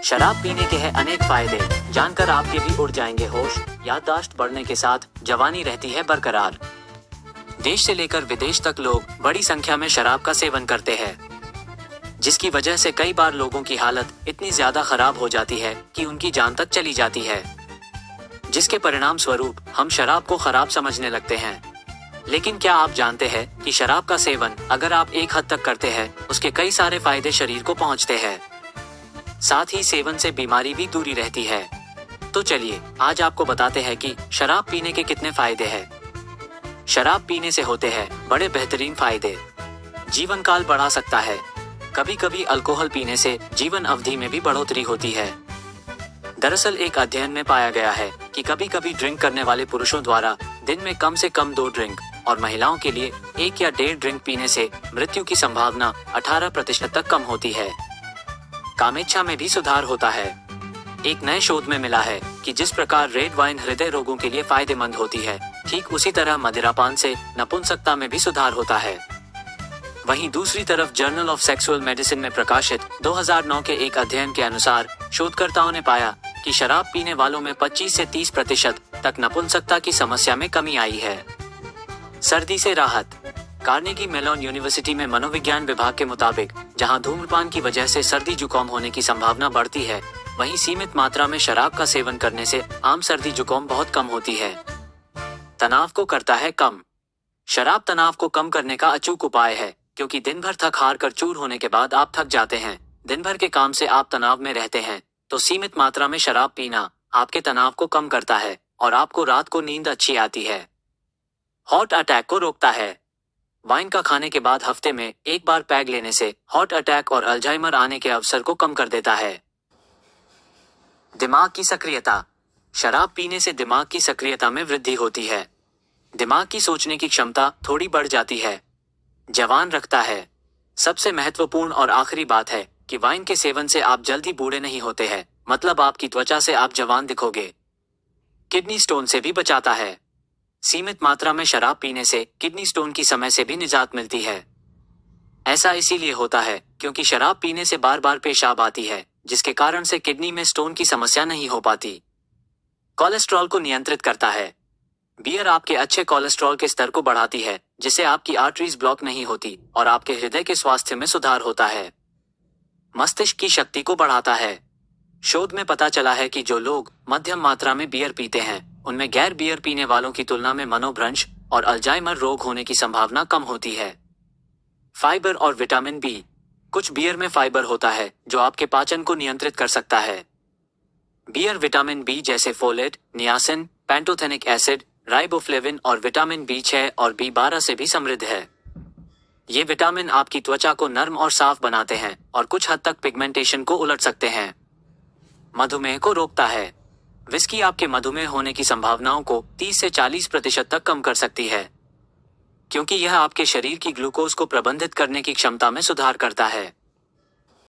शराब पीने के हैं अनेक फायदे, जानकर आपके भी उड़ जाएंगे होश। याददाश्त बढ़ने के साथ जवानी रहती है बरकरार। देश से लेकर विदेश तक लोग बड़ी संख्या में शराब का सेवन करते हैं, जिसकी वजह से कई बार लोगों की हालत इतनी ज्यादा खराब हो जाती है कि उनकी जान तक चली जाती है, जिसके परिणाम स्वरूप हम शराब को खराब समझने लगते हैं। लेकिन क्या आप जानते हैं कि शराब का सेवन अगर आप एक हद तक करते हैं, उसके कई सारे फायदे शरीर को पहुंचते हैं। साथ ही सेवन से बीमारी भी दूरी रहती है। तो चलिए आज आपको बताते हैं कि शराब पीने के कितने फायदे हैं। शराब पीने से होते हैं बड़े बेहतरीन फायदे। जीवन काल बढ़ा सकता है। कभी कभी अल्कोहल पीने से जीवन अवधि में भी बढ़ोतरी होती है। दरअसल एक अध्ययन में पाया गया है कि कभी कभी ड्रिंक करने वाले पुरुषों द्वारा दिन में कम से कम 2 ड्रिंक और महिलाओं के लिए 1 या 1.5 ड्रिंक पीने से मृत्यु की संभावना 18% तक कम होती है। कामेच्छा में भी सुधार होता है। एक नए शोध में मिला है कि जिस प्रकार रेड वाइन हृदय रोगों के लिए फायदेमंद होती है, ठीक उसी तरह मदिरापान से नपुंसकता में भी सुधार होता है। वहीं दूसरी तरफ जर्नल ऑफ सेक्सुअल मेडिसिन में प्रकाशित 2009 के एक अध्ययन के अनुसार शोधकर्ताओं ने पाया कि शराब पीने वालों में 25 से 30% तक नपुंसकता की समस्या में कमी आई है। सर्दी से राहत। कार्नेगी मेलॉन यूनिवर्सिटी में मनोविज्ञान विभाग के मुताबिक जहां धूम्रपान की वजह से सर्दी जुकाम होने की संभावना बढ़ती है, वहीं सीमित मात्रा में शराब का सेवन करने से आम सर्दी जुकाम बहुत कम होती है। तनाव को करता है कम। शराब तनाव को कम करने का अचूक उपाय है, क्योंकि दिन भर थक हार कर चूर होने के बाद आप थक जाते हैं। दिन भर के काम से आप तनाव में रहते हैं, तो सीमित मात्रा में शराब पीना आपके तनाव को कम करता है और आपको रात को नींद अच्छी आती है। हार्ट अटैक को रोकता है। वाइन का खाने के बाद हफ्ते में 1 बार पैग लेने से हार्ट अटैक और अल्जाइमर आने के अवसर को कम कर देता है। दिमाग की सक्रियता। शराब पीने से दिमाग की सक्रियता में वृद्धि होती है। दिमाग की सोचने की क्षमता थोड़ी बढ़ जाती है। जवान रखता है। सबसे महत्वपूर्ण और आखिरी बात है कि वाइन के सेवन से आप जल्दी बूढ़े नहीं होते हैं, मतलब आपकी त्वचा से आप जवान दिखोगे। किडनी स्टोन से भी बचाता है। सीमित मात्रा में शराब पीने से किडनी स्टोन की समय से भी निजात मिलती है। ऐसा इसीलिए होता है क्योंकि शराब पीने से बार बार पेशाब आती है, जिसके कारण से किडनी में स्टोन की समस्या नहीं हो पाती। कोलेस्ट्रॉल को नियंत्रित करता है। बियर आपके अच्छे कोलेस्ट्रॉल के स्तर को बढ़ाती है, जिससे आपकी आर्टरीज ब्लॉक नहीं होती और आपके हृदय के स्वास्थ्य में सुधार होता है। मस्तिष्क की शक्ति को बढ़ाता है। शोध में पता चला है कि जो लोग मध्यम मात्रा में बियर पीते हैं, उनमें गैर बियर पीने वालों की तुलना में मनोभ्रंश और अल्जाइमर रोग होने की संभावना कम होती है। फाइबर और विटामिन बी। कुछ बियर में फाइबर होता है जो आपके पाचन को नियंत्रित कर सकता है। बियर विटामिन बी जैसे folate, niacin, pantothenic acid, riboflavin और विटामिन बी6 और बी12 से भी समृद्ध है। ये विटामिन आपकी त्वचा को नर्म और साफ बनाते हैं और कुछ हद तक पिगमेंटेशन को उलट सकते हैं। मधुमेह को रोकता है। विस्की आपके मधुमेह होने की संभावनाओं को 30 से 40% तक कम कर सकती है, क्योंकि यह आपके शरीर की ग्लूकोज को प्रबंधित करने की क्षमता में सुधार करता है।